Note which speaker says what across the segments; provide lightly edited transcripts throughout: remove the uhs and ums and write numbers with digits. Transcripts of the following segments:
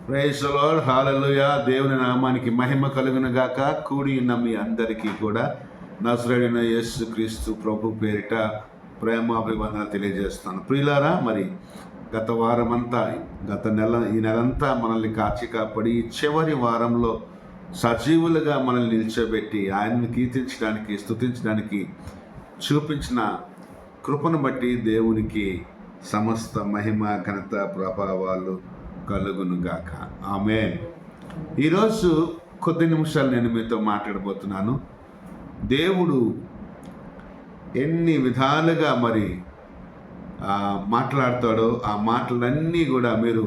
Speaker 1: Praise the lord, హల్లెలూయా. దేవుని నామానికి మహిమ కలుగును గాక. కూడి ఉన్న మీ అందరికీ కూడా నజరేయుడైన యేసుక్రీస్తు ప్రభు పేరిట ప్రేమాభివందనాలు తెలియజేస్తాను. ప్రియులారా, మరి గత వారమంతా, ఈ నెలంతా మనల్ని కాచి కాపాడి ఈ చివరి వారంలో సజీవులుగా మనల్ని నిల్చోబెట్టి ఆయన్ని కీర్తించడానికి, స్తుతించడానికి చూపించిన కృపను బట్టి దేవునికి సమస్త మహిమ, ఘనత, ప్రభావాలు కలుగునుగాక. ఆమేన్. ఈరోజు కొద్ది నిమిషాలు నేను మీతో మాట్లాడబోతున్నాను. దేవుడు ఎన్ని విధాలుగా మరి మాట్లాడతాడో ఆ మాటలన్నీ కూడా మీరు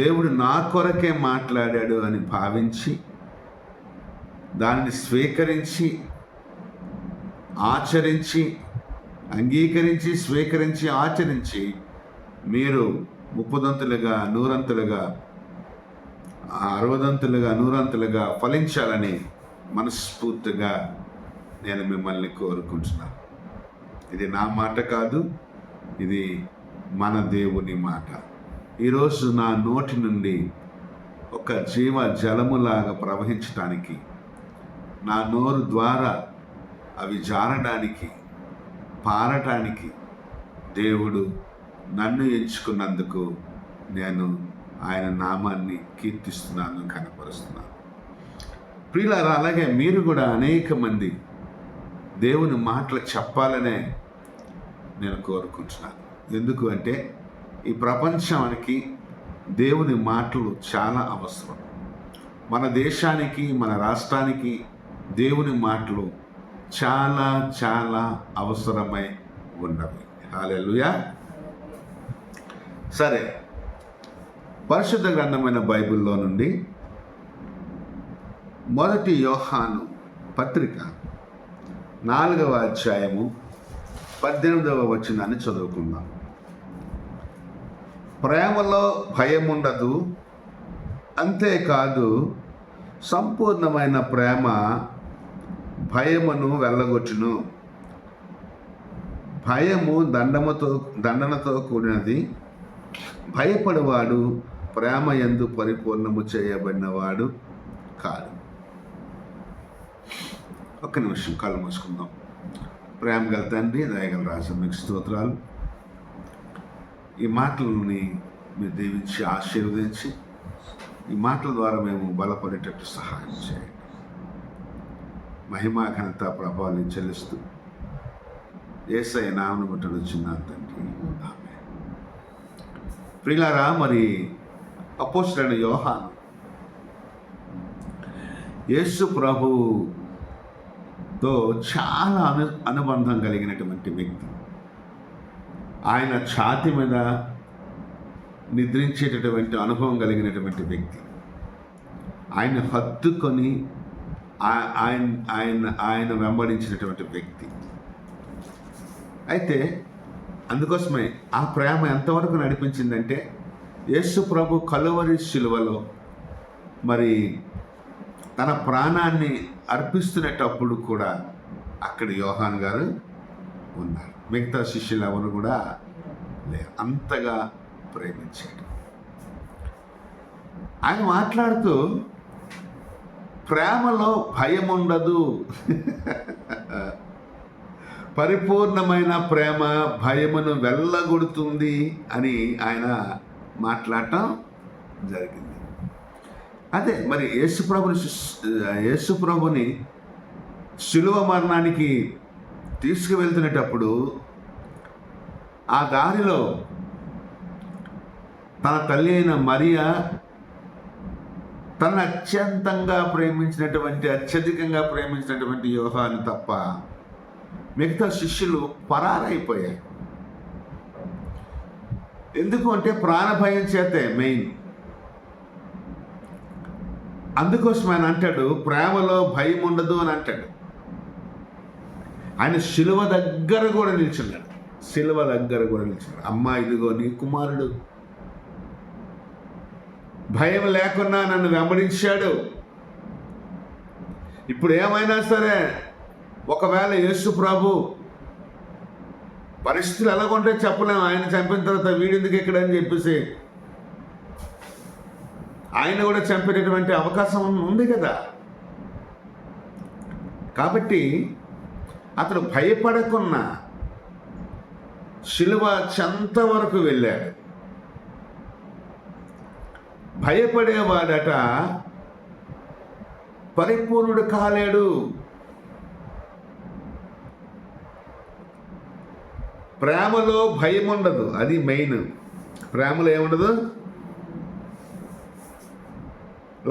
Speaker 1: దేవుడు నా కొరకే మాట్లాడాడు అని భావించి దానిని స్వీకరించి ఆచరించి, అంగీకరించి, స్వీకరించి, ఆచరించి మీరు 30దంతులుగా, 100దంతులుగా, 60దంతులుగా, 100దంతులుగా ఫలించాలని మనస్ఫూర్తిగా నేను మిమ్మల్ని కోరుకుంటున్నాను. ఇది నా మాట కాదు, ఇది మన దేవుని మాట. ఈరోజు నా నోటి నుండి ఒక జీవ జలములాగా ప్రవహించటానికి, నా నోరు ద్వారా అవి జారడానికి, పారటానికి దేవుడు నన్ను ఎంచుకున్నందుకు నేను ఆయన నామాన్ని కీర్తిస్తున్నాను, కనపరుస్తున్నాను. ప్రియులారా, అలాగే మీరు కూడా అనేక మంది దేవుని మాటలు చెప్పాలనే నేను కోరుకుంటున్నాను. ఎందుకు అంటే ఈ ప్రపంచానికి దేవుని మాటలు చాలా అవసరం. మన దేశానికి, మన రాష్ట్రానికి దేవుని మాటలు చాలా చాలా అవసరమై ఉన్నవి. హల్లెలూయా. సరే, పరిశుద్ధ గ్రంథమైన బైబిల్లో నుండి 1 యోహాను పత్రిక 4వ అధ్యాయము 18వ వచనాన్ని చదువుకుందాం. ప్రేమలో భయం ఉండదు, అంతేకాదు సంపూర్ణమైన ప్రేమ భయమును వెళ్ళగొట్టును. భయము దండనతో కూడినది. భయపడేవాడు ప్రేమ యందు పరిపూర్ణము చేయబడినవాడు కాదు. ఒక్క నిమిషం కళ్ళు మూసుకుందాం. ప్రేమ గల తండ్రి, దయగల రాజు, మీకు స్తోత్రాలు. ఈ మాటలని మీరు దీవించి ఆశీర్వదించి ఈ మాటల ద్వారా మేము బలపడేటట్టు సహాయం చేయండి. మహిమా, ఘనత, ప్రభావాన్ని చెల్లిస్తూ యేసయ్య నామమున బట్టి తండ్రి, ఆమేన్. ప్రియులారా, మరి అపోస్తలుడైన యోహాను యేసు ప్రభుతో చాలా అనుబంధం కలిగినటువంటి వ్యక్తి. ఆయన ఛాతి మీద నిద్రించేటటువంటి అనుభవం కలిగినటువంటి వ్యక్తి. ఆయన హత్తుకొని ఆయన వెంబడించినటువంటి వ్యక్తి. అయితే అందుకోసమే ఆ ప్రేమ ఎంతవరకు నడిపించిందంటే, యేసు ప్రభు కలువరి శిలువలో మరి తన ప్రాణాన్ని అర్పిస్తున్నప్పుడు కూడా అక్కడ యోహాన్ గారు ఉన్నారు. మిగతా శిష్యులు ఎవరు కూడా లేరు. అంతగా ప్రేమించాడు. ఆయన మాట్లాడుతూ ప్రేమలో భయం ఉండదు, పరిపూర్ణమైన ప్రేమ భయమును వెళ్ళగొడుతుంది అని ఆయన మాట్లాడటం జరిగింది. అదే మరి యేసుప్రభుని శిలువ మరణానికి తీసుకువెళ్తున్నప్పుడు ఆ దారిలో తన తల్లి అయిన మరియా తను అత్యధికంగా ప్రేమించినటువంటి యోహాను తప్ప మిగతా శిష్యులు పరారైపోయారు. ఎందుకు అంటే ప్రాణభయం చేతే మెయిన్. అందుకోసం ఆయన అంటాడు ప్రేమలో భయం ఉండదు అని అంటాడు. ఆయన శిలువ దగ్గర కూడా నిల్చున్నాడు. అమ్మా, ఇదిగో నీ కుమారుడు, భయం లేకుండా నన్ను వెంబడించాడు. ఇప్పుడు ఏమైనా సరే, ఒకవేళ యేసు ప్రభు పరిస్థితులు ఎలాగుంటే చెప్పలేము. ఆయన చంపిన తర్వాత వీడెందుకు ఎక్కడని చెప్పేసి ఆయన కూడా చంపేటటువంటి అవకాశం ఉంది కదా. కాబట్టి అతడు భయపడకున్నా శిలువ చెంత వరకు వెళ్ళాడు. భయపడేవాడట పరిపూర్ణుడు కాలేడు. ప్రేమలో భయం ఉండదు, అది మెయిన్. ప్రేమలో ఏముండదు?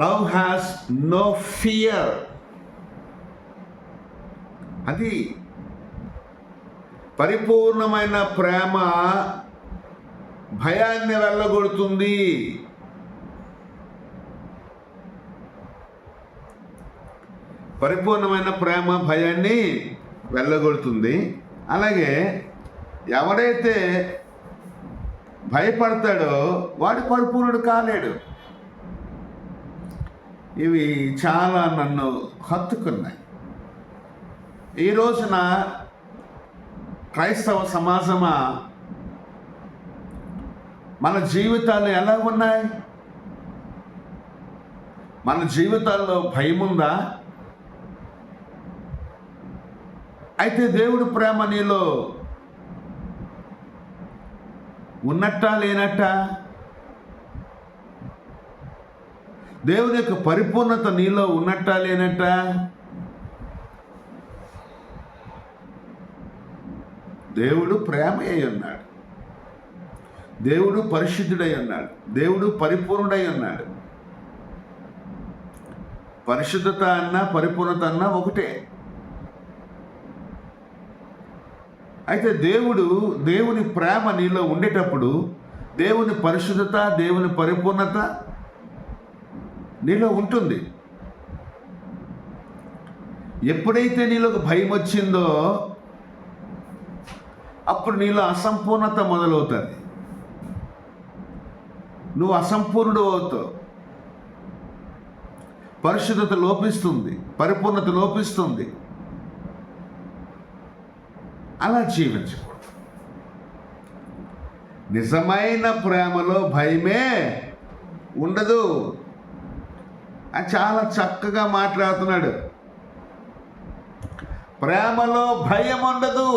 Speaker 1: Love has no fear. అది పరిపూర్ణమైన ప్రేమ భయాన్ని వెళ్ళగొడుతుంది. పరిపూర్ణమైన ప్రేమ భయాన్ని వెళ్ళగొడుతుంది. అలాగే ఎవడైతే భయపడతాడో వాడు పరిపూర్ణుడు కాలేడు. ఇవి చాలా నన్ను హత్తుకున్నాయి. ఈ రోజున క్రైస్తవ సమాజమా మన జీవితాలు ఎలా ఉన్నాయి? మన జీవితాల్లో భయం ఉందా? అయితే దేవుడి ప్రేమ నీలో ఉన్నట్టా లేనట్టా? దేవుని యొక్క పరిపూర్ణత నీలో ఉన్నట్టా లేనట్టా? దేవుడు ప్రేమ అయి ఉన్నాడు, దేవుడు పరిశుద్ధుడై ఉన్నాడు, దేవుడు పరిపూర్ణుడై ఉన్నాడు. పరిశుద్ధత అన్నా పరిపూర్ణత అన్నా ఒకటే. అయితే దేవుని ప్రేమ నీలో ఉండేటప్పుడు దేవుని పరిశుద్ధత, దేవుని పరిపూర్ణత నీలో ఉంటుంది. ఎప్పుడైతే నీలోకి భయం వచ్చిందో అప్పుడు నీలో అసంపూర్ణత మొదలవుతుంది. నువ్వు అసంపూర్ణుడు అవుతావు. పరిశుద్ధత లోపిస్తుంది, పరిపూర్ణత లోపిస్తుంది. అలా జీవించకూడదు. నిజమైన ప్రేమలో భయమే ఉండదు. అది చాలా చక్కగా మాట్లాడుతున్నాడు. ప్రేమలో భయం ఉండదు.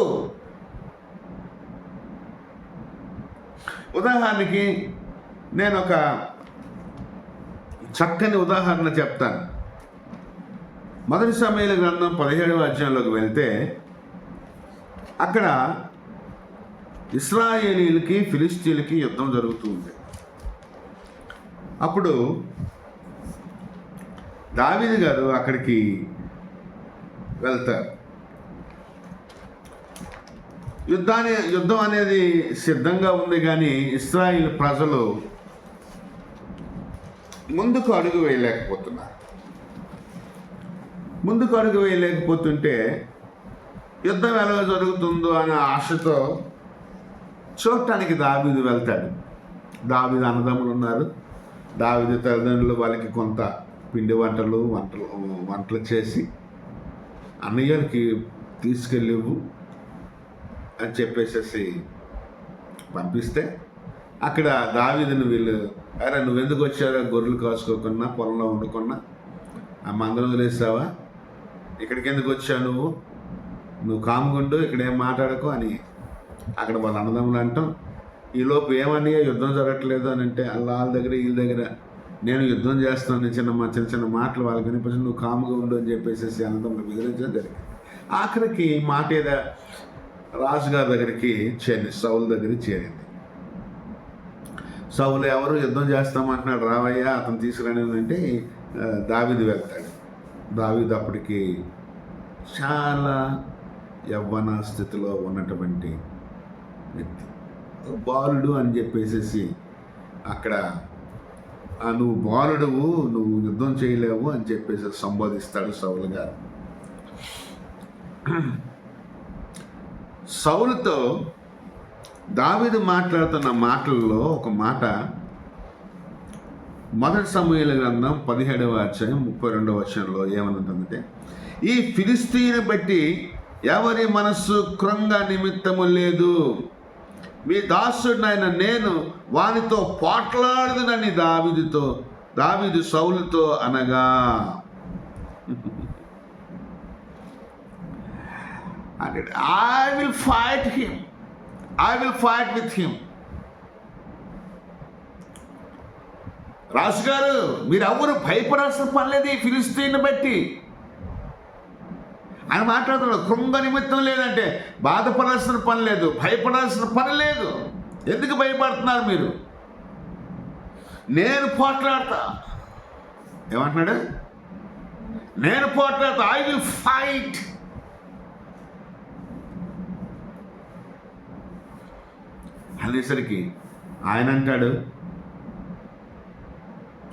Speaker 1: ఉదాహరణకి నేను ఒక చక్కని ఉదాహరణ చెప్తాను. మొదటి సమూయేలు గ్రంథం 17వ అధ్యాయంలోకి వెళ్తే అక్కడ ఇశ్రాయేలీలకి ఫిలిష్తీయులకి యుద్ధం జరుగుతుంది. అప్పుడు దావీదు గారు అక్కడికి వెళ్తారు. యుద్ధం అనేది సిద్ధంగా ఉంది, కానీ ఇశ్రాయేలు ప్రజలు ముందుకు అడుగు వేయలేకపోతున్నారు. ముందుకు అడుగు వేయలేకపోతుంటే యుద్ధం ఎలా జరుగుతుందో అనే ఆశతో చూడటానికి దావీదు వెళ్తాడు. దావీదు అన్నదమ్ములు ఉన్నారు. దావీదు తల్లిదండ్రులు వాళ్ళకి కొంత పిండి వంటలు చేసి అన్నయ్యకి తీసుకెళ్ళివు అని చెప్పేసి పంపిస్తే అక్కడ దావీదుని వీళ్ళు, అరే నువ్వెందుకు వచ్చారా? గొర్రెలు కాసుకోకుండా పొలంలో వండుకున్నా ఆ మందరం వదిలేసావా? ఇక్కడికి ఎందుకు వచ్చావు? నువ్వు కాముగుండు, ఇక్కడేం మాట్లాడకు అని అక్కడ వాళ్ళ అన్నదమ్ములు అంటాం. ఈలోపు ఏమని యుద్ధం జరగట్లేదు అని అంటే వాళ్ళ దగ్గర వీళ్ళ దగ్గర నేను యుద్ధం చేస్తాను చిన్న చిన్న మాటలు వాళ్ళకి వినిపించి నువ్వు కాముగా ఉండు అని చెప్పేసి అన్నదమ్ములు బెదిరించడం జరిగింది. ఆఖరికి మాట ఏదో రాజుగారి దగ్గరికి సౌలు దగ్గరికి చేరింది. సౌలు ఎవరు యుద్ధం చేస్తామంటున్నాడు, రావయ్యా అతను తీసుకురాని అంటే దావీదు వెళ్తాడు. దావీదు అప్పటికి చాలా యవ్వన స్థితిలో ఉన్నటువంటి వ్యక్తి, బాలుడు అని చెప్పేసి అక్కడ నువ్వు బాలుడువు, నువ్వు యుద్ధం చేయలేవు అని చెప్పేసి సంబోధిస్తాడు సౌలు గారు. సౌలుతో దావీదు మాట్లాడుతున్న మాటల్లో ఒక మాట మొదటి సమూయేలు గ్రంథం 17వ అధ్యాయం 32వ వచనంలో ఏమనుంటుందంటే, ఈ ఫిలిష్తీయుని బట్టి ఎవరి మనస్సు కృంగ నిమిత్తము లేదు, మీ దాసుడినైన నేను వానితో పోట్లాడదునని దావీదుతో దావీదు సౌలుతో అనగా I will fight with him. రాజుగారు, మీరు ఎవరు భయపడాల్సిన పని లేదు ఈ ఫిలిస్తీన్ని బట్టి ఆయన మాట్లాడుతున్నాడు. కృంగ నిమిత్తం లేదంటే బాధపడాల్సిన పని లేదు, భయపడాల్సిన పని లేదు. ఎందుకు భయపడుతున్నారు మీరు? నేను పోట్లాడతా. ఏమంటున్నాడు? నేను పోట్లాడతా. I will fight. అనేసరికి ఆయన అంటాడు,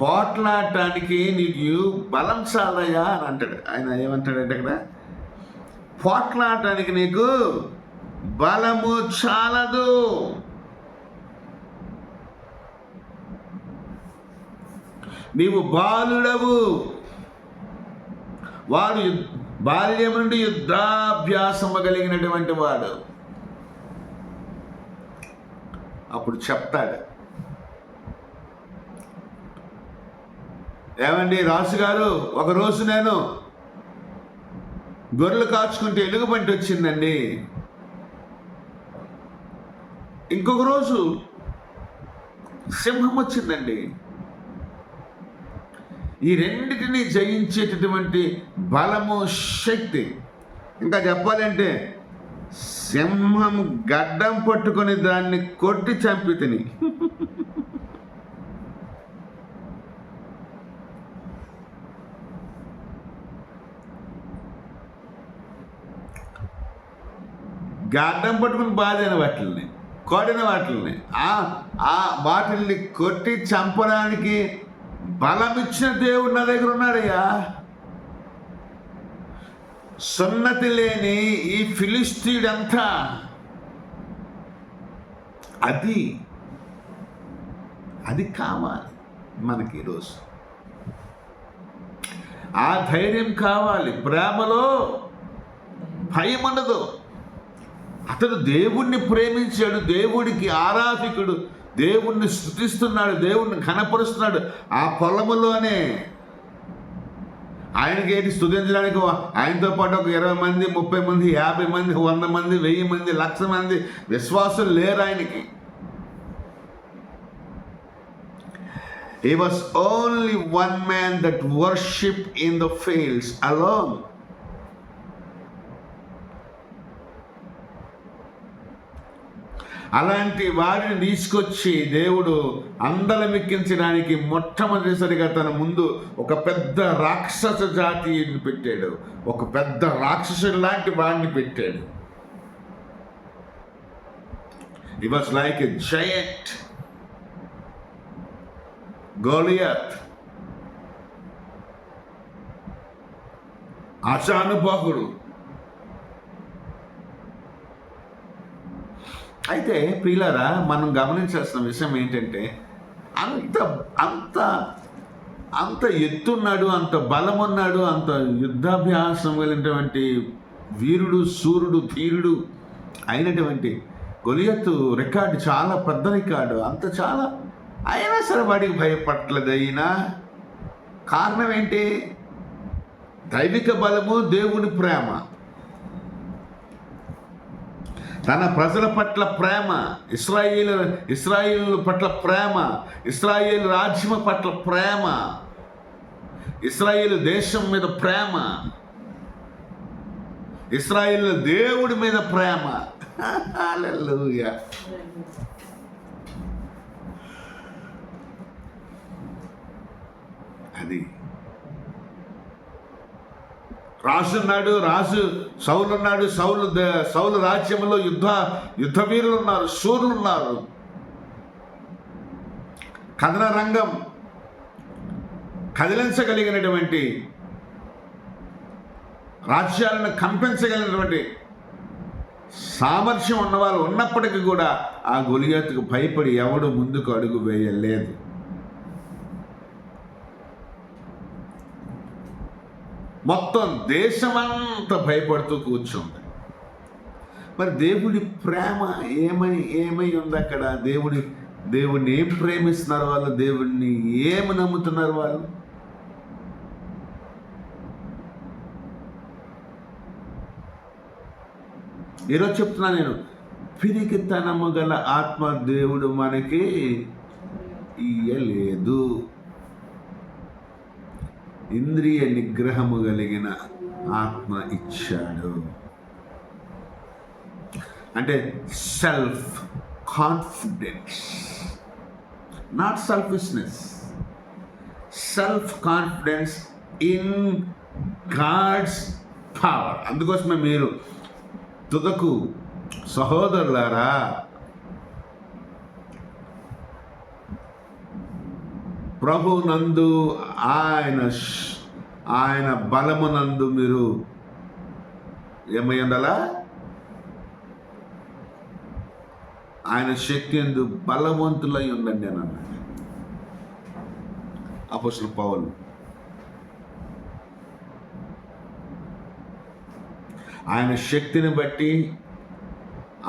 Speaker 1: పోట్లాడటానికి నీకు బలం చాలయ్యా అని అంటాడు. ఆయన ఏమంటాడంటే అక్కడ, పోట్లాడటానికి నీకు బలము చాలదు. నీవు బాలుడవు. వాడు బాల్యం నుండి యుద్ధాభ్యాసము కలిగినటువంటి వాడు. అప్పుడు చెప్తాడు, ఏమండి రాజుగారు, ఒకరోజు నేను గొర్రెలు కాచుకుంటే ఎలుగుబంటి వచ్చిందండి. ఇంకొక రోజు సింహం వచ్చిందండి. ఈ రెండింటిని జయించేటటువంటి బలము, శక్తి, ఇంకా చెప్పాలంటే సింహం గడ్డం పట్టుకొని దాన్ని కొట్టి చంపి తిని గడ్డం పట్టుకుని బాధైన వాటిల్ని, కొడిన వాటిల్ని, వాటిల్ని కొట్టి చంపడానికి బలమిచ్చిన దేవుడు నా దగ్గర ఉన్నాడయ్యా. సున్నతి లేని ఈ ఫిలిస్తీయుడంతా అది కావాలి మనకి ఈరోజు. ఆ ధైర్యం కావాలి. ప్రేమలో భయం ఉండదు. అతడు దేవుణ్ణి ప్రేమించాడు, దేవుడికి ఆరాధికుడు, దేవుణ్ణి స్తుతిస్తున్నాడు, దేవుణ్ణి ఘనపరుస్తున్నాడు. ఆ పొలములోనే ఆయనకి ఏంటి స్తుతించడానికి ఆయనతో పాటు ఒక 20 మంది, 30 మంది, 50 మంది, 100 మంది, 1000 మంది, 1,00,000 మంది విశ్వాసులు లేరు ఆయనకి. He was only one man that worshipped in the fields alone. అలాంటి వారిని తీసుకొచ్చి దేవుడు అందలమెక్కించడానికి మొట్టమొదటిసారిగా తన ముందు ఒక పెద్ద రాక్షస జాతిని పెట్టాడు. ఒక పెద్ద రాక్షసుడు లాంటి వాడిని పెట్టాడు. He was like a giant. Goliath ఆశానుబాహుడు. అయితే ప్రియులారా, మనం గమనించాల్సిన విషయం ఏంటంటే, అంత ఎత్తున్నాడు, అంత బలమున్నాడు, అంత యుద్ధాభ్యాసం కలిగినటువంటి వీరుడు, సూర్యుడు, ధీరుడు అయినటువంటి గొలియతు రికార్డు చాలా పెద్ద రికార్డు. చాలా అయినా సరే వాడికి భయపడలేదు. అయినా కారణం ఏంటి? దైవిక బలము, దేవుని ప్రేమ, తన ప్రజల పట్ల ప్రేమ, ఇశ్రాయేలు పట్ల ప్రేమ, ఇశ్రాయేలు రాజ్యం పట్ల ప్రేమ, ఇశ్రాయేలు దేశం మీద ప్రేమ, ఇశ్రాయేలు దేవుడి మీద ప్రేమ. హల్లెలూయా. అది సౌలు ఉన్నాడు. సౌలు రాజ్యంలో యుద్ధ వీరులు ఉన్నారు, శూరులు ఉన్నారు. కథన రంగం కదిలించగలిగినటువంటి, రాజ్యాలను కంపించగలిగినటువంటి సామర్థ్యం ఉన్నవాళ్ళు ఉన్నప్పటికీ కూడా ఆ గొలియాతుకు భయపడి ఎవడు ముందుకు అడుగు వేయలేదు. మొత్తం దేశమంతా భయపడుతూ కూర్చుంది. మరి దేవుడి ప్రేమ ఏమై ఉంది అక్కడ? దేవుణ్ణి ఏం ప్రేమిస్తున్నారు వాళ్ళు? దేవుణ్ణి ఏమి నమ్ముతున్నారు వాళ్ళు? ఈరోజు చెప్తున్నా నేను, పిరికితనము గల ఆత్మ దేవుడు మనకి ఇయ్యలేదు, ఇంద్రియ నిగ్రహము కలిగిన ఆత్మ ఇచ్చాడు. అంటే self confidence, not selfishness, self confidence in God's power. అందుకోసమే మీరు తుదకు సహోదరులారా, ప్రభునందు ఆయన బలమునందు మీరు ఏమై ఉండాలా? ఆయన శక్తి యందు బలవంతులై ఉండండి అని అన్నాడు అపోస్తలుడు పౌలు. ఆయన శక్తిని బట్టి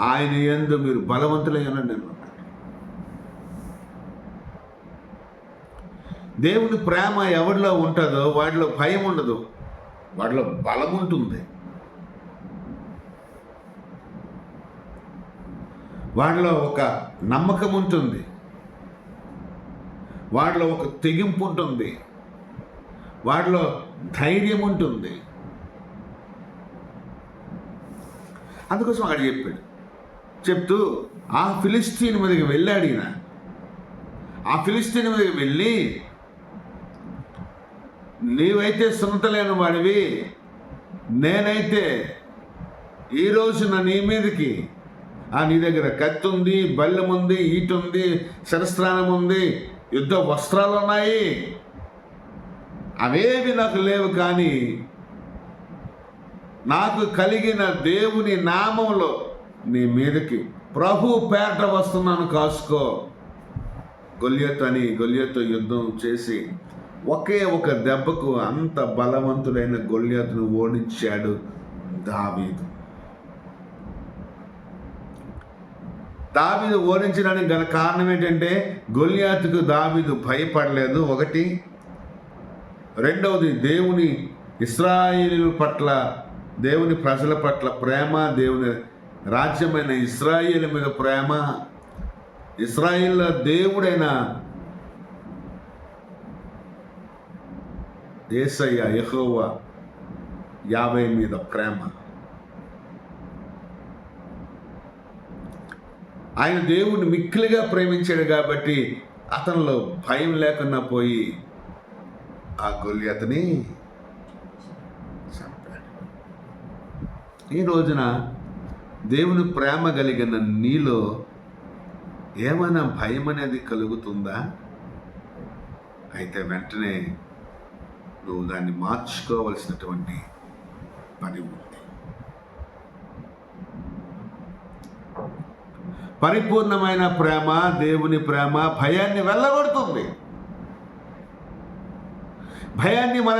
Speaker 1: ఆయన యందు మీరు బలవంతులై ఉండండి అన్నాడు. దేవుని ప్రేమ ఎవరిలో ఉంటుందో వాడిలో భయం ఉండదు, వాడిలో బలం ఉంటుంది, వాడిలో ఒక నమ్మకం ఉంటుంది, వాడిలో ఒక తెగింపు ఉంటుంది, వాడిలో ధైర్యం ఉంటుంది. అందుకోసం వాడు చెప్తూ ఆ ఫిలిస్తీన్ మీదకి వెళ్ళాడు. ఈయన ఆ ఫిలిస్తీన్ మీదకి వెళ్ళి, నీవైతే సున్నత లేని వాడివి, నేనైతే ఈ రోజున నీ మీదకి నీ దగ్గర కత్తి ఉంది, బల్లెం ఉంది, ఈట ఉంది, శరస్త్రాణం ఉంది, యుద్ధ వస్త్రాలు ఉన్నాయి, అవేవి నాకు లేవు, కానీ నాకు కలిగిన దేవుని నామంలో నీ మీదకి ప్రభు పేట వస్తున్నాను, కాసుకో. గొల్యాతు యుద్ధం చేసి ఒకే ఒక దెబ్బకు అంత బలవంతుడైన గొల్యాతును ఓడించాడు దావీదు. దావీదు ఓడించడానికి గల కారణం ఏంటంటే, గొల్యాతుకు దావీదు భయపడలేదు, ఒకటి. రెండవది, దేవుని ఇశ్రాయేలు పట్ల, దేవుని ప్రజల పట్ల ప్రేమ, దేవుని రాజ్యమైన ఇశ్రాయేలు మీద ప్రేమ, ఇశ్రాయేల్ దేవుడైన యేసయ్య యెహోవా యావే మీద ప్రేమ. ఆయన దేవుడిని మిక్కిలిగా ప్రేమించాడు కాబట్టి అతనిలో భయం లేకుండా పోయి ఆ గొల్యాతుని చంపాడు. ఈ రోజున దేవుని ప్రేమ కలిగిన నీలో ఏమైనా భయం అనేది కలుగుతుందా? అయితే వెంటనే నువ్వు దాన్ని మార్చుకోవలసినటువంటి పని ఉంది. పరిపూర్ణమైన ప్రేమ, దేవుని ప్రేమ భయాన్ని వెళ్ళగొడుతుంది. భయాన్ని మన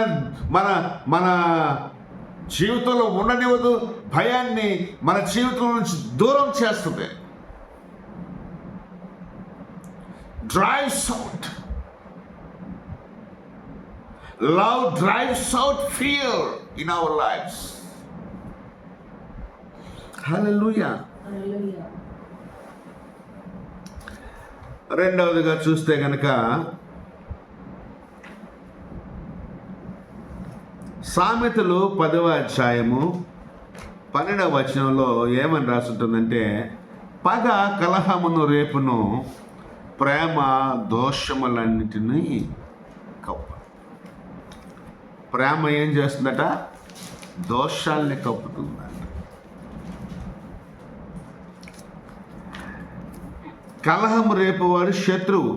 Speaker 1: మన మన జీవితంలో ఉండనివ్వదు, భయాన్ని మన జీవితం నుంచి దూరం చేస్తుంది. Drives out love, drives out fear in our lifes. హల్లెలూయా. రెండవదిగా చూస్తే కనుక సామెతలు 10వ అధ్యాయము 12వ వచనంలో ఏమని రాసుంటుందంటే, పగ కలహమును రేపును, ప్రేమ దోషములన్నిటినీ కప్పు. ప్రేమ ఏం చేస్తుందట? దోషాల్ని కప్పుతుందట. కలహం రేపువాడు శత్రువు.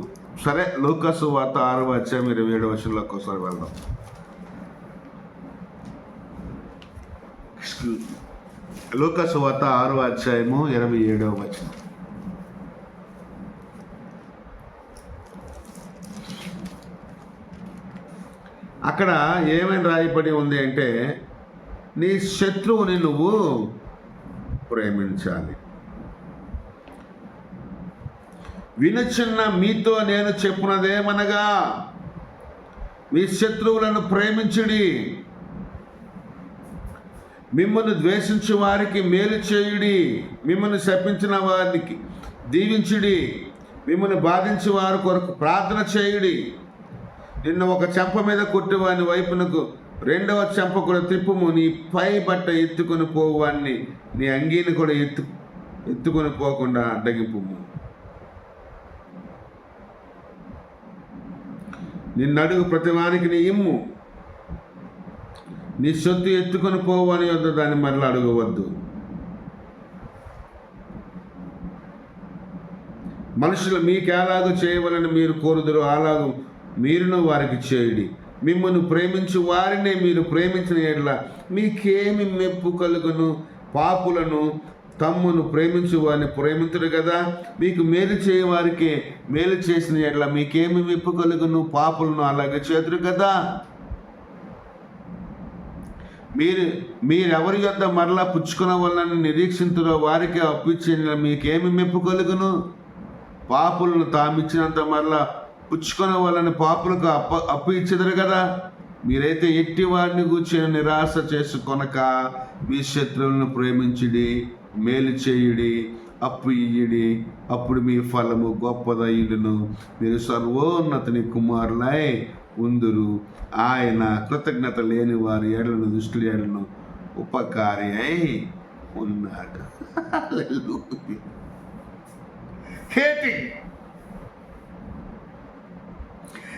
Speaker 1: సరే, లూకాసు వార్త 6వ అధ్యాయం 27వ వచనంలోకి ఒకసారి వెళ్దాం. లూకాసు వార్త 6వ అధ్యాయము 27వ వచనం. అక్కడ ఏమని రాయబడి ఉంది అంటే, నీ శత్రువుని నువ్వు ప్రేమించాలి. వినుచున్న మీతో నేను చెప్పున్నదేమనగా, మీ శత్రువులను ప్రేమించుడి, మిమ్మల్ని ద్వేషించు వారికి మేలు చేయుడి, మిమ్మల్ని శపించిన వారికి దీవించుడి, మిమ్మల్ని బాధించే వారి కొరకు ప్రార్థన చేయుడి. నిన్ను ఒక చెంప మీద కొట్టువాని వైపునకు రెండవ చెంప కూడా తిప్పుము. నీ పై బట్ట ఎత్తుకొని పోవాన్ని నీ అంగీని కూడా ఎత్తుకొని పోకుండా అడ్డగింపుము. నిన్నడుగు ప్రతివానికి నీ ఇమ్ము. నీ సొత్తు ఎత్తుకొని పోవని వద్ద దాన్ని మరలా అడగవద్దు. మనుషులు మీకు ఎలాగూ చేయవలని మీరు కోరుదురు, అలాగూ మీరును వారికి చేయుడి. మిమ్మల్ని ప్రేమించు వారినే మీరు ప్రేమించిన ఎడల మీకేమి మెప్పు కలుగును? పాపులను తమ్మును ప్రేమించు వారిని ప్రేమించరు కదా. మీకు మేలు చేయవారికి మేలు చేసిన ఎడల మీకేమి మెప్పు కలుగును? పాపులను అలాగే చేతురు కదా. మీరెవరి యొద్ద మరలా పుచ్చుకున్న వలన నిరీక్షింతురో వారికి అప్పిచ్చిన మీకేమి మెప్పు కలుగును? పాపులను తామిచ్చినంత మరలా పుచ్చుకున్న వలన పాపులకు అప్పు ఇచ్చేదరు కదా. మీరైతే ఎట్టి వారిని కూర్చొని నిరాశ చేసుకొనక మీ శత్రువులను ప్రేమించుడి, మేలు చేయుడి, అప్పు ఇయ్యుడి. అప్పుడు మీ ఫలము గొప్పదయ్యును, మీరు సర్వోన్నతుని కుమారులై ఉందురు. ఆయన కృతజ్ఞత లేని వారి ఏళ్లను దుష్టుల ఏళ్లను ఉపకారి అయి ఉన్నాడు.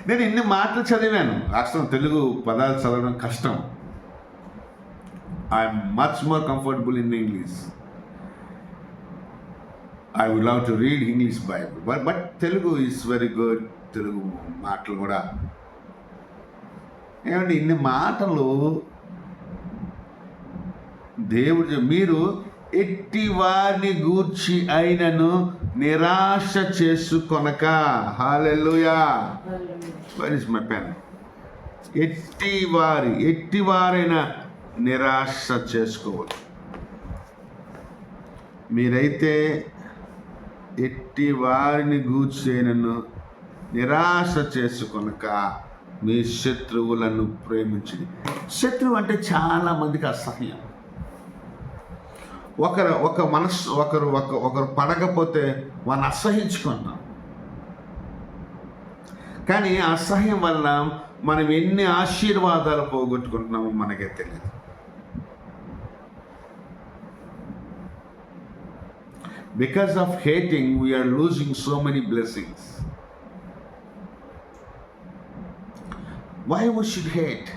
Speaker 1: నేను ఇన్ని మాటలు చదివాను. రాష్ట్రం తెలుగు పదాలు చదవడం కష్టం. I'm much more comfortable in English. I would love to read English Bible, but Telugu is very good. Telugu మాటలు కూడా ఏమంటే ఇన్ని మాటలు దేవుడు మీరు ఎట్టి వారిని గూర్చి అయినను నిరాశ చేసుకొనక. హల్లెలూయా. Where is my pen? ఎట్టి వారైనా నిరాశ చేసుకోవద్దు. మీరైతే ఎట్టి వారిని గూర్చి అయినను నిరాశ చేసుకొనక మీ శత్రువులను ప్రేమించండి. శత్రువు అంటే చాలా మందికి అసహ్యం. ఒకరు పడకపోతే వాడిని అసహించుకున్నాం. కానీ అసహ్యం వల్ల మనం ఎన్ని ఆశీర్వాదాలు పోగొట్టుకుంటున్నామో మనకే తెలియదు. Because of hating, we are losing so many blessings. Why we should hate?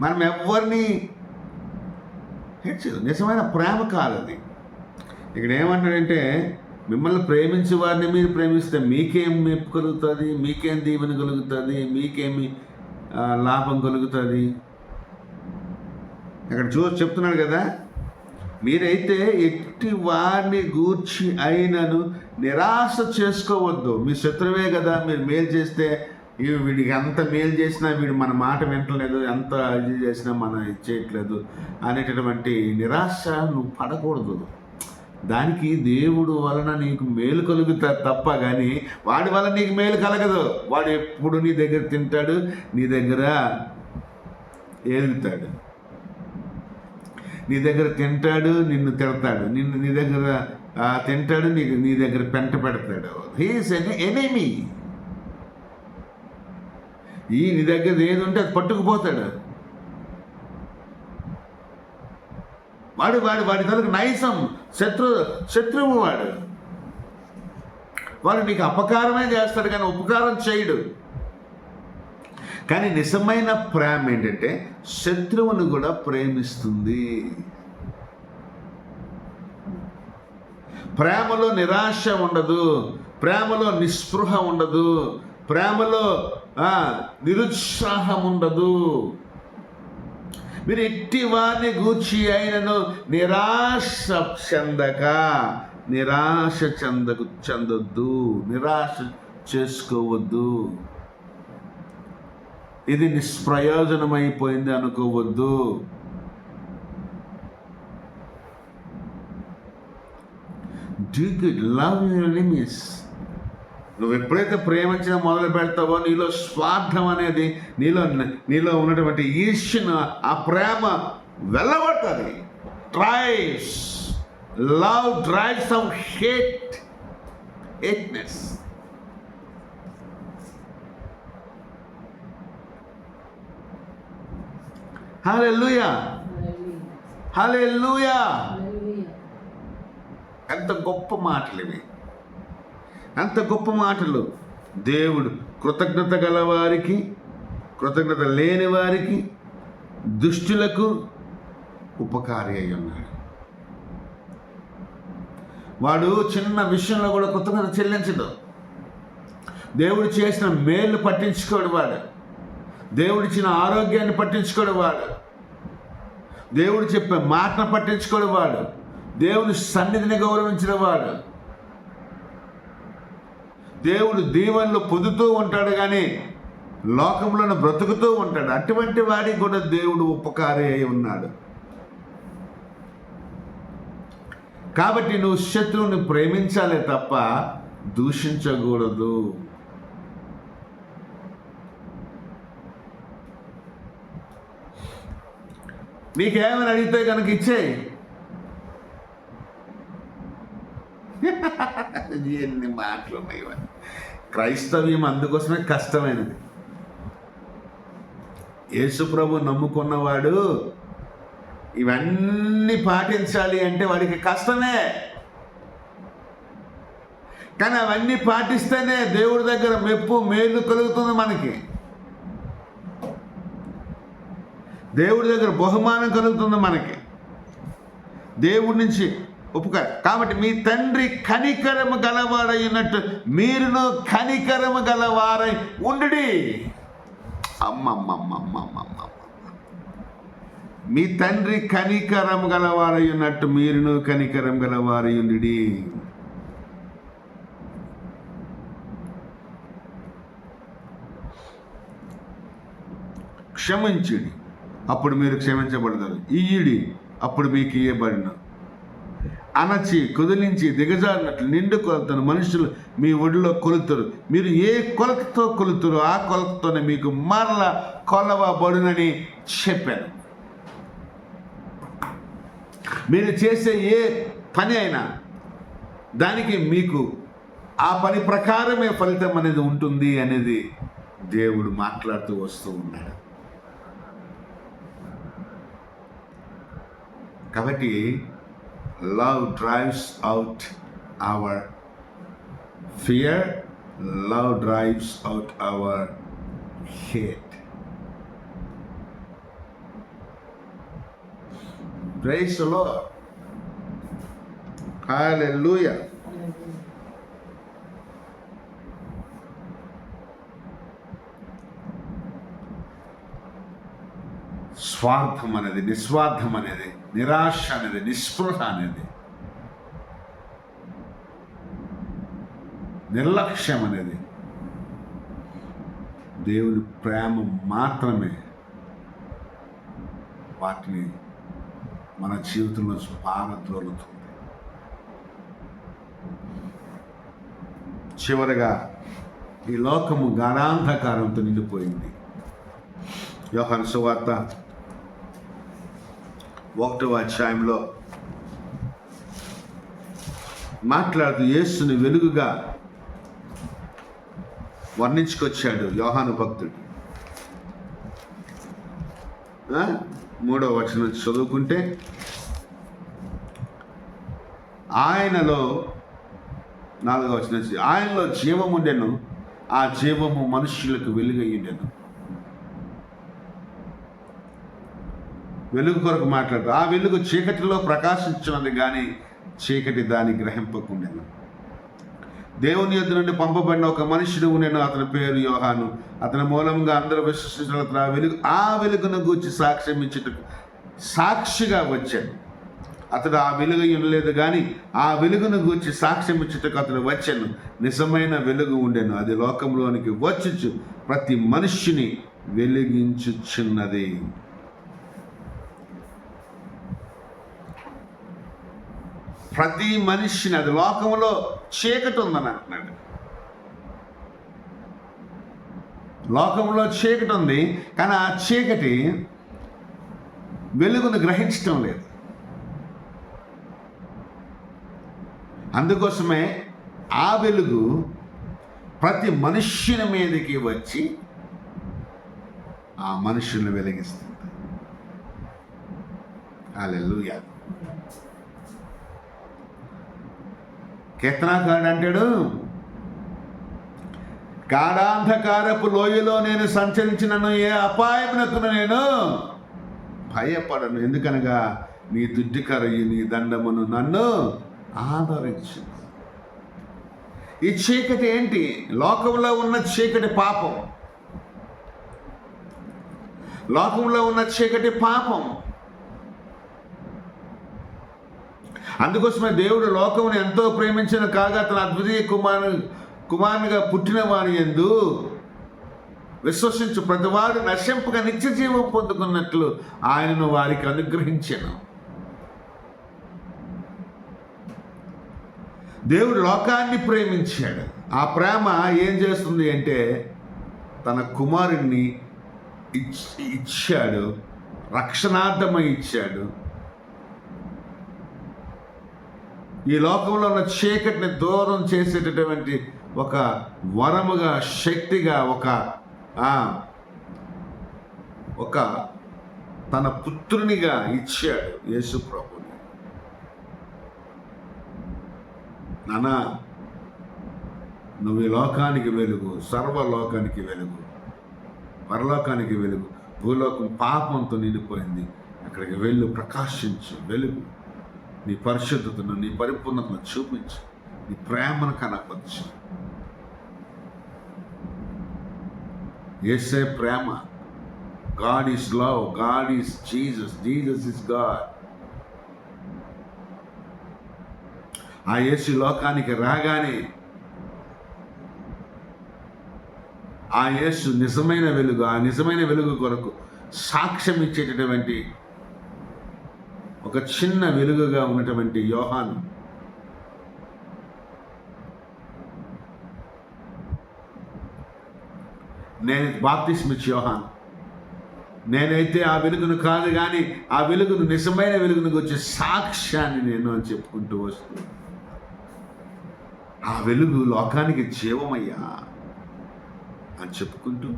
Speaker 1: మనం ఎవరిని హేట్ చేయదు. నిజమైన ప్రేమ కాదది. ఇక్కడ ఏమంటాడంటే, మిమ్మల్ని ప్రేమించే వారిని మీరు ప్రేమిస్తే మీకేం మెప్పు కలుగుతుంది, మీకేం దీవెన కలుగుతుంది, మీకేమి లాభం కలుగుతుంది. అక్కడ చెప్తున్నాడు కదా, మీరైతే ఎట్టి వారిని గూర్చి అయినను నిరాశ చేసుకోవద్దు. మీ శత్రువే కదా, మీరు మేలు చేస్తే వీడికి ఎంత మేలు చేసినా వీడు మన మాట వింటలేదు, ఎంత ఇది చేసినా మనం ఇచ్చేయట్లేదు అనేటటువంటి నిరాశ నువ్వు పడకూడదు. దానికి దేవుడు వలన నీకు మేలు కలుగుతుంది తప్ప కానీ వాడి వల్ల నీకు మేలు కలగదు. వాడు ఎప్పుడు నీ దగ్గర తింటాడు, నీ దగ్గర ఏలుతాడు, నీ దగ్గర తింటాడు, నిన్ను తిడతాడు, నీ దగ్గర తింటాడు, నీ దగ్గర పెంట పెడతాడు. He is enemy. నీ దగ్గర ఏది ఉంటే అది పట్టుకుపోతాడు. వాడి తనకు నైసం శత్రువు వాడు నీకు అపకారమే చేస్తాడు కానీ ఉపకారం చేయడు. కానీ నిజమైన ప్రేమ ఏంటంటే శత్రువును కూడా ప్రేమిస్తుంది. ప్రేమలో నిరాశ ఉండదు, ప్రేమలో నిస్పృహ ఉండదు, ప్రేమలో నిరుత్సాహం ఉండదు. మీరు ఎట్టి వారిని గూర్చి అయినను నిరాశ చెందొద్దు, నిరాశ చేసుకోవద్దు. ఇది నిష్ప్రయోజనమైపోయింది అనుకోవద్దు. Do good, love your enemies. నువ్వు ఎప్పుడైతే ప్రేమించడం మొదలు పెడతావో నీలో స్వార్థం అనేది, నీలో ఉన్నటువంటి ఈర్ష్యను, ఆ ప్రేమ వెళ్ళబడుతుంది. Drives love, drives off hateness. హల్లెలూయా, హల్లెలూయా. ఎంత గొప్ప మాటలు ఇవి, అంత గొప్ప మాటలు. దేవుడు కృతజ్ఞత గలవారికి, కృతజ్ఞత లేని వారికి, దుష్టులకు ఉపకారి అయి ఉన్నాడు. వాడు చిన్న విషయంలో కూడా కృతజ్ఞత చెల్లించడు. దేవుడు చేసిన మేలు పట్టించుకోడు వాడు. దేవుడిచ్చిన ఆరోగ్యాన్ని పట్టించుకోడు వాడు. దేవుడు చెప్పే మాటను పట్టించుకోడు వాడు. దేవుని సన్నిధిని గౌరవించిన వాడు. దేవుడు దీవెనలు పొందుతూ ఉంటాడు కానీ లోకంలోనే బ్రతుకుతూ ఉంటాడు. అటువంటి వాడికి కూడా దేవుడు ఉపకారి అయి ఉన్నాడు. కాబట్టి నువ్వు శత్రువుని ప్రేమించాలే తప్ప దూషించకూడదు. నీకేమైనా అడిగితే కనుక ఇచ్చేయి. ఎన్ని మాటలు ఉన్నాయి. క్రైస్తవ్యం అందుకోసమే కష్టమైనది. యేసు ప్రభు నమ్ముకున్నవాడు ఇవన్నీ పాటించాలి అంటే వాడికి కష్టమే. కానీ అవన్నీ పాటిస్తేనే దేవుడి దగ్గర మెప్పు, మేలు కలుగుతుంది మనకి. దేవుడి దగ్గర బహుమానం కలుగుతుంది మనకి, దేవుడి నుంచి ఉపకారం. కాబట్టి మీ తండ్రి కనికరము గలవారైనట్టు మీరును కనికరము గలవారై ఉండుడి. అమ్మమ్మమ్మమ్మమ్మమ్మ, మీ తండ్రి కనికరము గలవారై ఉన్నట్టు మీరును కనికరం గలవారై ఉండుడి. క్షమించుడి, అప్పుడు మీరు క్షమించబడతారు. ఇయ్యుడి, అప్పుడు మీకు ఇయ్యబడిన. అణచి కుదిలించి దిగజారినట్లు నిండు కొలతను మనుషులు మీ ఒడిలో కొలుతురు. మీరు ఏ కొలతతో కొలుతురో ఆ కొలతతోనే మీకు మరల కొలవబడునని చెప్పాను. మీరు చేసే ఏ పని అయినా దానికి మీకు ఆ పని ప్రకారమే ఫలితం అనేది ఉంటుంది అనేది దేవుడు మాట్లాడుతూ వస్తూ ఉన్నాడు. కాబట్టి love drives out our fear, love drives out our hate. Praise the Lord. Hallelujah. స్వార్థం అనేది, నిస్వార్థం అనేది, నిరాశ అనేది, నిస్పృహ అనేది, నిర్లక్ష్యం అనేది దేవుని ప్రేమ మాత్రమే వాటిని మన జీవితంలో పారద్రోలుతుంది. చివరగా ఈ లోకము గాఢాంధకారంతో నిండిపోయింది. యోహాను సువార్త 1వ అధ్యాయంలో మాట్లాడుతూ యేసుని వెలుగుగా వర్ణించుకొచ్చాడు యోహాను భక్తుడు. 3వ వచనం చదువుకుంటే, ఆయనలో 4వ వచనం, ఆయనలో జీవము ఉండెను, ఆ జీవము మనుష్యులకు వెలుగయ్యుండెను. వెలుగు కొరకు మాట్లాడుతూ, ఆ వెలుగు చీకటిలో ప్రకాశించినది కానీ చీకటి దాన్ని గ్రహింపకుండెను. దేవుని యొద్ద నుండి పంపబడిన ఒక మనుషుడు ఉండెను, అతని పేరు యోహాను. అతని మూలంగా అందరూ విశ్వసించిన ఆ వెలుగును గూర్చి సాక్ష్యం ఇచ్చుటకు సాక్షిగా వచ్చాడు. అతడు ఆ వెలుగు ఉండలేదు కానీ ఆ వెలుగును గూర్చి సాక్ష్యం ఇచ్చుటకు అతడు వచ్చాను. నిజమైన వెలుగు ఉండెను, అది లోకంలోనికి వచ్చుచు ప్రతి మనుష్యుని వెలిగించుచున్నది. ప్రతి మనిషిని, అది లోకంలో చీకటి ఉందని అంటున్నాడు. లోకంలో చీకటి ఉంది, కానీ ఆ చీకటి వెలుగును గ్రహించటం లేదు. అందుకోసమే ఆ వెలుగు ప్రతి మనుష్యుని మీదకి వచ్చి ఆ మనుషుల్ని వెలిగిస్తుంది. హల్లెలూయా. కీర్తనాకారుడు అంటాడు, గాఢాంధకారపు లోయలో నేను సంచరించినను ఏ అపాయమునకును నేను భయపడను, ఎందుకనగా నీ దుడ్డికరయి నీ దండమును నన్ను ఆదరించు. ఈ చీకటి ఏంటి? లోకంలో ఉన్న చీకటి పాపం. లోకంలో ఉన్న చీకటి పాపం. అందుకోసమే దేవుడు లోకమును ఎంతో ప్రేమించిన కాగా తన అద్వితీయ కుమారునిగా పుట్టిన వారి యందు విశ్వసించు ప్రతివాడు నశింపక నిత్య జీవం పొందుకున్నట్లు ఆయనను వారికి అనుగ్రహించాను. దేవుడు లోకాన్ని ప్రేమించాడు. ఆ ప్రేమ ఏం చేస్తుంది అంటే తన కుమారుణ్ణి ఇచ్చాడు, రక్షణార్థమై ఇచ్చాడు. ఈ లోకంలో ఉన్న చీకటిని దూరం చేసేటటువంటి ఒక వరముగా, శక్తిగా, ఒక తన పుత్రునిగా ఇచ్చాడు యేసు ప్రభుని. నానా, నువ్వు ఈ లోకానికి వెలుగు, సర్వలోకానికి వెలుగు, పరలోకానికి వెలుగు. భూలోకం పాపంతో నిండిపోయింది, అక్కడికి వెళ్ళు, ప్రకాశించు, వెలుగు. నీ పరిశుద్ధతను, నీ పరిపూర్ణతను చూపించు, నీ ప్రేమను కనపరచు. యేసే ప్రేమ. God is love, God is Jesus, Jesus is God. ఆ యేసు లోకానికి రాగానే ఆ యేసు నిజమైన వెలుగు, ఆ నిజమైన వెలుగు కొరకు సాక్ష్యం ఇచ్చేటటువంటి ఒక చిన్న వెలుగుగా ఉన్నటువంటి యోహాను నేను బాప్తిస్మ ఇచ్చే యోహాను, నేనైతే ఆ వెలుగును కాదు కానీ ఆ వెలుగును, నిజమైన వెలుగును వచ్చే సాక్ష్యాన్ని నేను అని చెప్పుకుంటూ వస్తూ, ఆ వెలుగు లోకానికి జీవమయ్యా అని చెప్పుకుంటూ,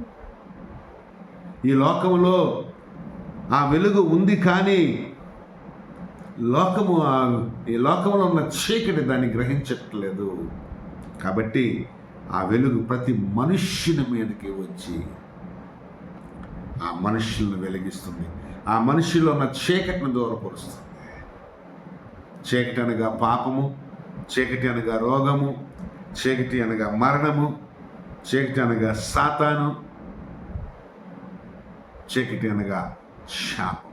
Speaker 1: ఈ లోకంలో ఆ వెలుగు ఉంది కానీ ఈ లోకంలో ఉన్న చీకటి దాన్ని గ్రహించట్లేదు. కాబట్టి ఆ వెలుగు ప్రతి మనుష్యుని మీదకి వచ్చి ఆ మనుష్యులను వెలిగిస్తుంది. ఆ మనుష్యుల్లో ఉన్న చీకటిని దూరపరుస్తుంది. చీకటి అనగా పాపము, చీకటి అనగా రోగము, చీకటి అనగా మరణము, చీకటి అనగా సాతాను, చీకటి అనగా శాపం.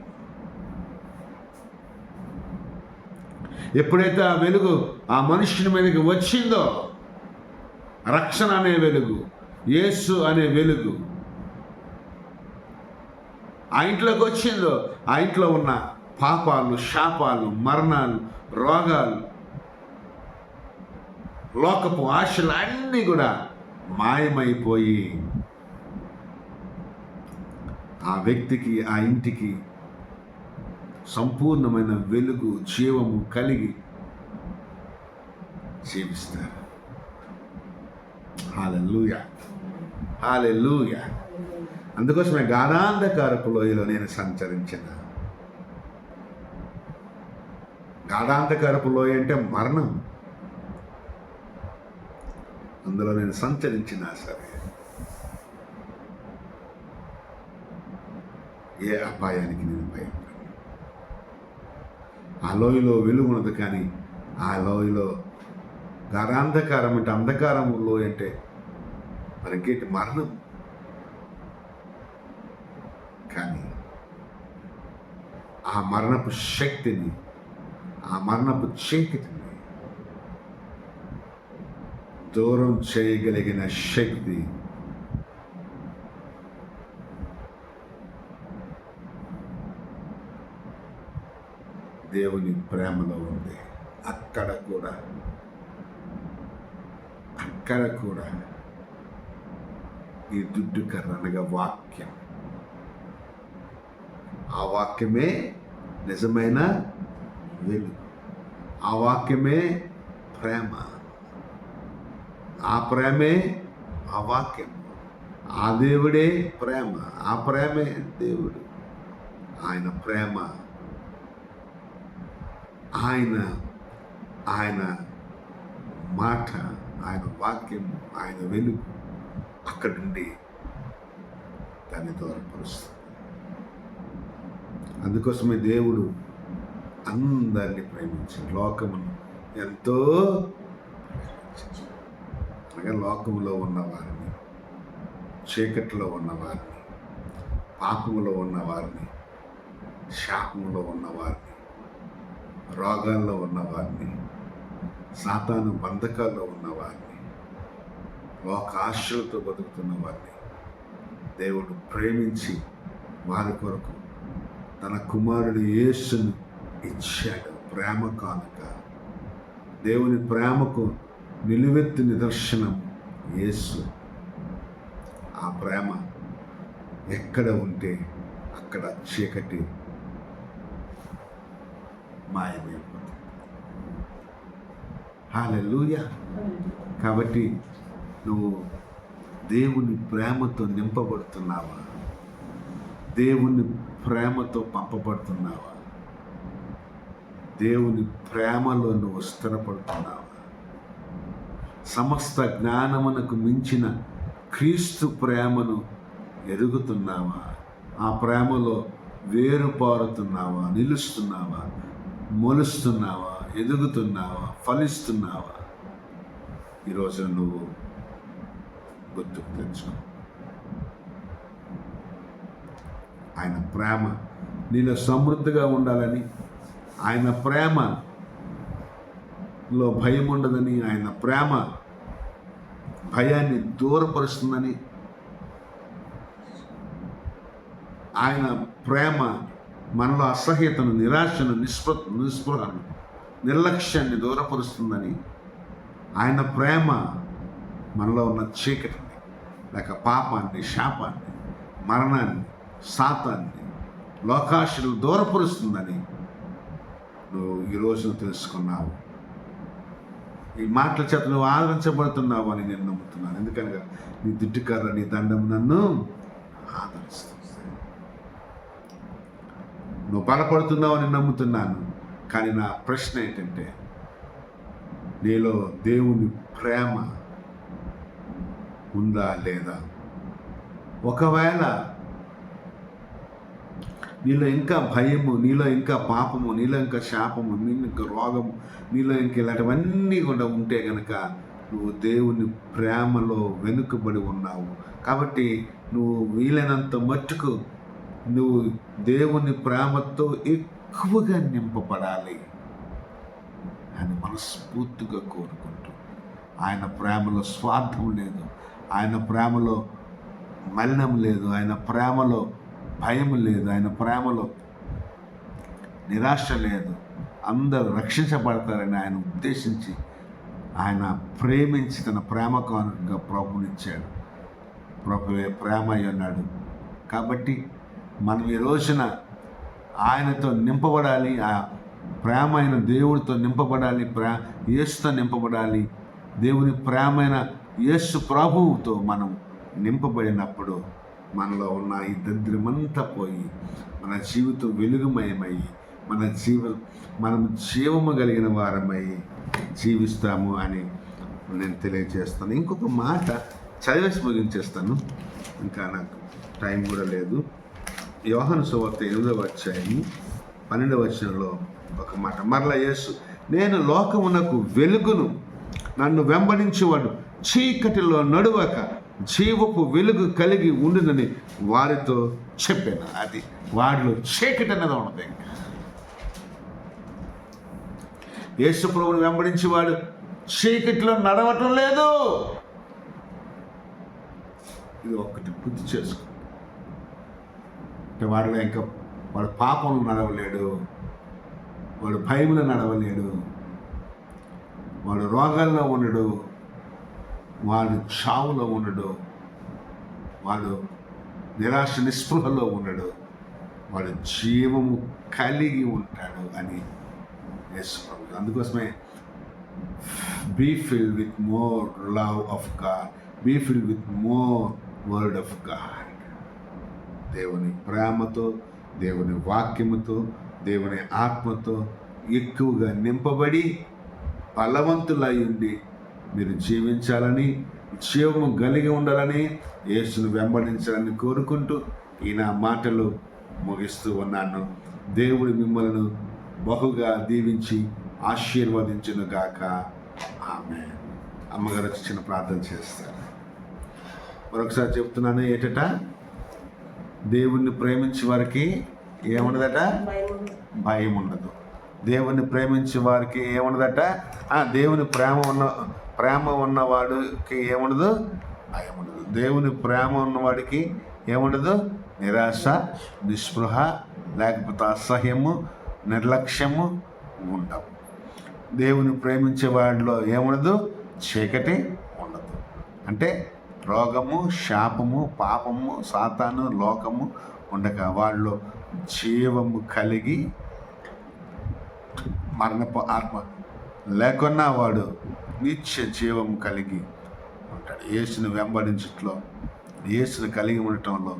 Speaker 1: ఎప్పుడైతే ఆ వెలుగు ఆ మనుష్యుని మీదకి వచ్చిందో, రక్షణ అనే వెలుగు, యేసు అనే వెలుగు ఆ ఇంట్లోకి వచ్చిందో, ఆ ఇంట్లో ఉన్న పాపాలు, శాపాలు, మరణాలు, రోగాలు, లోకపు ఆశలు అన్నీ కూడా మాయమైపోయి ఆ వ్యక్తికి, ఆ ఇంటికి సంపూర్ణమైన వెలుగు, జీవము కలిగి జీవిస్తారు. హల్లెలూయా, హల్లెలూయా. అందుకోసమే గాఢాంధకారపు లోయలో నేను సంచరించిన. గాఢాంధకారపు లోయ అంటే మరణం. అందులో నేను సంచరించినా సరే ఏ అపాయానికి నేను భయపడను. ఆ లోయలో వెలుగు ఉన్నది, కానీ ఆ లోయలో గాఢాంధకారం అంటే, అంధకారం లోయ అంటే మనకేంటి? మరణం. కానీ ఆ మరణపు శక్తిని, ఆ మరణపు చీకటిని దూరం చేయగలిగిన శక్తి దేవుని ప్రేమలో ఉంది. అక్కడ కూడా ఈ దుడ్డు కర్ర అనగా వాక్యం, ఆ వాక్యమే నిజమైన వెలుగు, ఆ వాక్యమే ప్రేమ, ఆ ప్రేమే ఆ వాక్యం, ఆ దేవుడే ప్రేమ, ఆ ప్రేమే దేవుడు. ఆయన ప్రేమ, ఆయన మాట, ఆయన వాక్యము, ఆయన వెలుగు అక్కడి నుండి దాన్ని దూరపరుస్తుంది. అందుకోసమే దేవుడు అందరినీ ప్రేమించి లోకమును ఎంతో ప్రేమించి, అనగా లోకములో ఉన్నవారిని, చీకటిలో ఉన్నవారిని, పాపములో ఉన్నవారిని, శాపములో ఉన్నవారిని, రోగాల్లో ఉన్నవారిని, సాతాను బంధకాల్లో ఉన్నవారిని, లోక ఆశలతో బతుకుతున్న వారిని దేవుడు ప్రేమించి వారి కొరకు తన కుమారుడు యేసును ఇచ్చాడు. ప్రేమ కానుక, దేవుని ప్రేమకు నిలువెత్తు నిదర్శనం యేసు. ఆ ప్రేమ ఎక్కడ ఉంటే అక్కడ చీకటి మాయమైపోతుంది. హల్లెలూయా. కాబట్టి నువ్వు దేవుని ప్రేమతో నింపబడుతున్నావా? దేవుని ప్రేమతో పంపబడుతున్నావా? దేవుని ప్రేమలో నువ్వు స్థిరపడుతున్నావా? సమస్త జ్ఞానమునకు మించిన క్రీస్తు ప్రేమను ఎరుగుతున్నావా? ఆ ప్రేమలో వేరుపారుతున్నావా? నిలుస్తున్నావా? మొలుస్తున్నావా? ఎదుగుతున్నావా? ఫలిస్తున్నావా? ఈరోజు నువ్వు గుర్తుకు తెచ్చుకో. ఆయన ప్రేమ నీలో సమృద్ధిగా ఉండాలని, ఆయన ప్రేమలో భయం ఉండదని, ఆయన ప్రేమ భయాన్ని దూరపరుస్తుందని, ఆయన ప్రేమ మనలో అసహ్యతను, నిరాశను, నిస్పృహను, నిర్లక్ష్యాన్ని దూరపరుస్తుందని, ఆయన ప్రేమ మనలో ఉన్న చీకటిని, లేక పాపాన్ని, శాపాన్ని, మరణాన్ని, సాతాన్ని, లోకాశలు దూరపరుస్తుందని నువ్వు ఈరోజు తెలుసుకున్నావు. ఈ మాటల చేత నువ్వు ఆదరించబడుతున్నావు అని నేను నమ్ముతున్నాను. ఎందుకనగా నీ దిట్టుకర్ర, నీ దండం నన్ను ఆదరిస్తుంది. నువ్వు బలపడుతున్నావు అని నమ్ముతున్నాను. కానీ నా ప్రశ్న ఏంటంటే, నీలో దేవుని ప్రేమ ఉందా లేదా? ఒకవేళ నీలో ఇంకా భయము, నీలో ఇంకా పాపము, నీలో ఇంకా శాపము, నీలో ఇంకా రోగము, నీలో ఇంకా ఇలాంటివన్నీ కూడా ఉంటే కనుక నువ్వు దేవుని ప్రేమలో వెనుకబడి ఉన్నావు. కాబట్టి నువ్వు వీలైనంత మట్టుకు నువ్వు దేవుని ప్రేమతో ఎక్కువగా నింపబడాలి అని మనస్ఫూర్తిగా కోరుకుంటూ, ఆయన ప్రేమలో స్వార్థం లేదు, ఆయన ప్రేమలో మలినం లేదు, ఆయన ప్రేమలో భయం లేదు, ఆయన ప్రేమలో నిరాశ లేదు, అందరూ రక్షించబడతారని ఆయన ఉద్దేశించి ఆయన ప్రేమించి తన ప్రేమ కానుకగా ప్రభునిచ్చాడు. ప్రభువే ప్రేమ అయి ఉన్నాడు. కాబట్టి మనం ఈ రోజున ఆయనతో నింపబడాలి, ఆ ప్రేమ అయిన దేవుడితో నింపబడాలి, యేసుతో నింపబడాలి. దేవుని ప్రేమైన యేసు ప్రభువుతో మనం నింపబడినప్పుడు మనలో ఉన్న ఈ దరిద్రమంతా పోయి మన జీవితం వెలుగుమయమై మనం జీవము కలిగిన వారమై జీవిస్తాము అని నేను తెలియజేస్తాను. ఇంకొక మాట చదివేసి ముగించేస్తాను, ఇంకా నాకు టైం కూడా లేదు. యోహాను సువార్త 8వ అధ్యాయం 12వ వచనంలో ఒక మాట, మరలా యేసు, నేను లోకమునకు వెలుగును, నన్ను వెంబడించేవాడు చీకటిలో నడువక జీవపు వెలుగు కలిగి ఉండునని వారితో చెప్పాను. అది వారిలో చీకటి అనేది ఉండదు. యేసు ప్రభువుని వెంబడించేవాడు చీకటిలో నడవటం లేదు. ఇది ఒక్కటి గుర్తు చేసుకో. అంటే వాడు పాపంలో నడవలేడు, వాడు భయములో నడవలేడు, వాడు రోగాల్లో ఉండడు, వాడు చావులో ఉండడు, వాడు నిరాశ నిస్పృహలో ఉండడు, వాడు జీవము కలిగి ఉంటాడు అని యేసు ప్రభు. అందుకోసమే be filled with more love of God, be filled with more word of God. దేవుని ప్రేమతో, దేవుని వాక్యముతో, దేవుని ఆత్మతో ఎక్కువగా నింపబడి బలవంతులై ఉండి మీరు జీవించాలని, జీవము కలిగి ఉండాలని, యేసును వెంబడించాలని కోరుకుంటూ ఈ నా మాటలు ముగిస్తూ ఉన్నాను. దేవుడు మిమ్మల్ని బహుగా దీవించి ఆశీర్వదించును గాక. ఆమేన్. అమ్మగారు వచ్చి చిన్న ప్రార్థన చేస్తారు. మరొకసారి చెప్తున్నాను, ఏటట దేవుణ్ణి ప్రేమించే వారికి ఏముండదట? భయం ఉండదు. దేవుణ్ణి ప్రేమించే వారికి ఏముండదట? దేవుని ప్రేమ ఉన్నవాడికి ఏముండదు? భయం ఉండదు. దేవుని ప్రేమ ఉన్నవాడికి ఏముండదు? నిరాశ, నిస్పృహ, లేకపోతే అసహ్యము, నిర్లక్ష్యము ఉండవు. దేవుని ప్రేమించే వాడిలో ఏముండదు? చీకటి ఉండదు. అంటే రోగము, శాపము, పాపము, సాతాను, లోకము ఉండక వాళ్ళలో జీవము కలిగి, మరణపు ఆత్మ లేకున్నా వాడు నిత్య జీవము కలిగి ఉంటాడు. యేసును వెంబడించట్లో, యేసును కలిగి ఉండటంలో,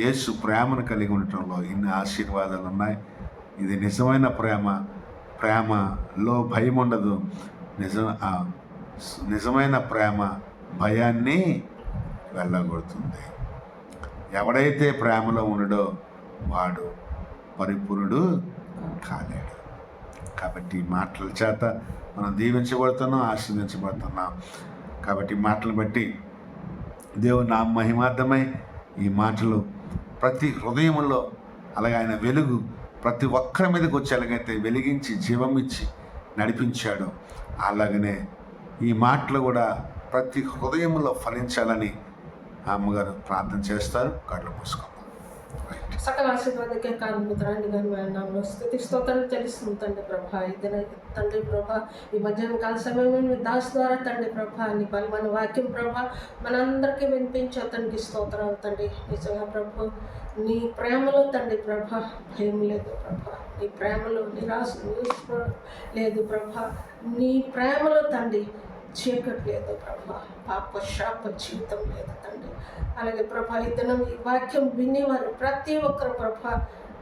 Speaker 1: యేసు ప్రేమను కలిగి ఉండటంలో ఇన్ని ఆశీర్వాదాలు ఉన్నాయి. ఇది నిజమైన ప్రేమ. ప్రేమలో భయం ఉండదు. నిజమైన ప్రేమ భయాన్ని వెళ్ళగొడుతుంది. ఎవడైతే ప్రేమలో ఉండడో వాడు పరిపూర్ణుడు కాలేడు. కాబట్టి ఈ మాటల చేత మనం దీవించబడుతున్నాం, ఆశీర్వదించబడుతున్నాం. కాబట్టి ఈ మాటలు బట్టి దేవుని నా మహిమార్థమై ఈ మాటలు ప్రతి హృదయంలో, అలాగే ఆయన వెలుగు ప్రతి ఒక్కరి మీదకి వచ్చి ఎలాగైతే వెలిగించి జీవం ఇచ్చి నడిపించాడో అలాగనే ఈ మాటలు కూడా ప్రతి హృదయంలో ఫలించాలని అమ్మగారు ప్రార్థన చేస్తారు. కళ్ళు మూసుకుందాం.
Speaker 2: సకల ఆశీర్వాదకే కారణముద్రాన్ని కానీ నామలో స్థుతి స్తోత్రాలు తెలుస్తుంది తండ్రి ప్రభా. ఇద్దరు తండ్రి ప్రభా, ఈ మధ్యాహ్న కాల సమయంలో మీ దాస్ ద్వారా తండ్రి ప్రభా నీ బలమైన వాక్యం ప్రభా మనందరికీ వినిపించే తండ్రి స్తోత్రాలు తండ్రి. నిజంగా ప్రభు నీ ప్రేమలో తండ్రి ప్రభా భయం లేదు ప్రభా, నీ ప్రేమలో నిరాశ లేదు ప్రభా, నీ ప్రేమలో తండ్రి చీకటి లేదు ప్రభా, పాప శాప జీవితం లేదు తండ్రి. అలాగే ప్రభా ఈ దినం ఈ వాక్యం వినేవారు ప్రతి ఒక్కరు ప్రభా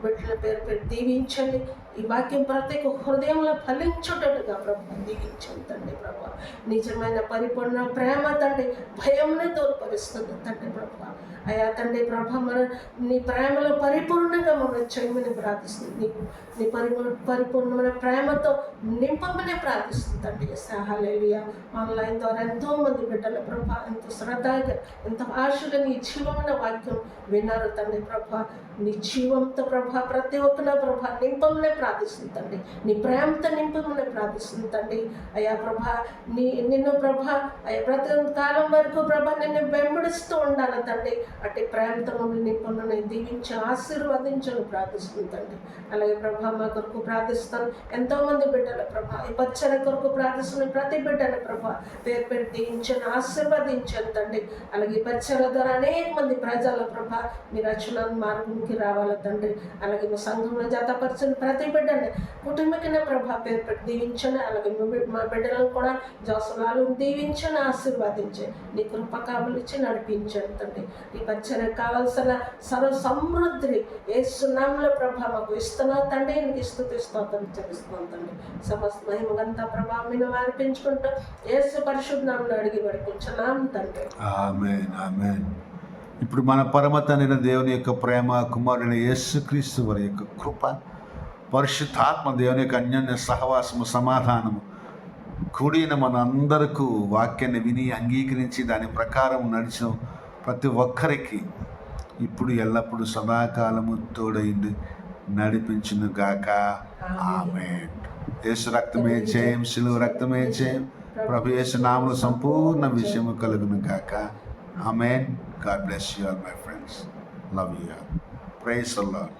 Speaker 2: బిడ్డల పేరు దీవించండి. ఈ వాక్యం ప్రతి హృదయంలో ఫలించుటట్టుగా ప్రభా దీవించండి తండ్రి ప్రభా. నిజమైన పరిపూర్ణ ప్రేమ తండ్రి భయంనే తోడ్పరుస్తుంది తండ్రి ప్రభా. అయా తండ్రి ప్రభా మన నీ ప్రేమలో పరిపూర్ణంగా మనం చేయమని ప్రార్థిస్తుంది. నీ పరిపూర్ణమైన ప్రేమతో నింపమని ప్రార్థిస్తుంది తండ్రి. హల్లెలూయా. ఆన్లైన్ ద్వారా ఎంతోమంది బిడ్డల ప్రభా ఎంతో శ్రద్ధగా ఎంతో ఆశగా నీ జీవమైన వాక్యం విన్నారు తండ్రి ప్రభా. నీ జీవంతో ప్రభా ప్రతి ఒక్కరి ప్రభా నింపమనే ప్రార్థిస్తుంది తండ్రి. నీ ప్రేమతో నింపమని ప్రార్థిస్తుంది తండ్రి. అయ్యా ప్రభా నిన్ను ప్రభా అయ్యా ప్రతి కాలం వరకు ప్రభా నిన్ను వెంబడిస్తూ ఉండాలి తండ్రి. అట్టి ప్రేమతో మమ్మల్ని నింపమని దీవించి ఆశీర్వదించని ప్రార్థిస్తుంది తండ్రి. అలాగే ప్రభా మా కొరకు ప్రార్థిస్తాను ఎంతోమంది బిడ్డల ప్రభా ఈ పచ్చల కొరకు ప్రార్థిస్తున్న ప్రతి బిడ్డల ప్రభా పేరు దీవించని ఆశీర్వదించను తండ్రి. అలాగే పచ్చల ద్వారా అనేక మంది ప్రజల ప్రభా మీ రచన మార్గంకి రావాలి తండ్రి. అలాగే మా సంఘంలో జతపరిచిన ప్రతి బిడ్డని కుటుంబకిన ప్రభా పేరు దీవించని, అలాగే మా బిడ్డలను కూడా జోసలాలు దీవించని ఆశీర్వదించి నీ కృప కావలిచ్చి నడిపించండి తండ్రి. ఈ పచ్చలకు కావాల్సిన సర్వ సమృద్ధి యేసునామములో ప్రభా మాకు ఇస్తున్నా తండ్రి. నీకు స్తుతిస్తోత్రం చెల్లిస్తున్నాం తండ్రి. సమస్త మహిమగంతా ప్రభావం అర్పించుకుంటూ యేసు పరిశుద్ధ నామములో అడిగి వేడుకుంటున్నాం తండ్రి.
Speaker 1: ఆమేన్, ఆమేన్. ఇప్పుడు మన పరమ తండ్రి దేవుని యొక్క ప్రేమ, కుమారుడైన యేసుక్రీస్తు వారి యొక్క కృప, పరిశుద్ధాత్మ దేవుని యొక్క అన్యోన్య సహవాసము, సమాధానము కూడిన మన అందరికీ వాక్యాన్ని విని అంగీకరించి దాని ప్రకారం నడిచిన ప్రతి ఒక్కరికి ఇప్పుడు ఎల్లప్పుడూ సదాకాలము తోడైంది నడిపించును గాక. ఆమేన్. యేసు రక్తమే జయం, శిలువ రక్తమే జయం. ప్రభు యేసు నామములో సంపూర్ణ విషయము కలుగును గాక. Amen. God bless you all, my friends. Love you all. Praise the Lord.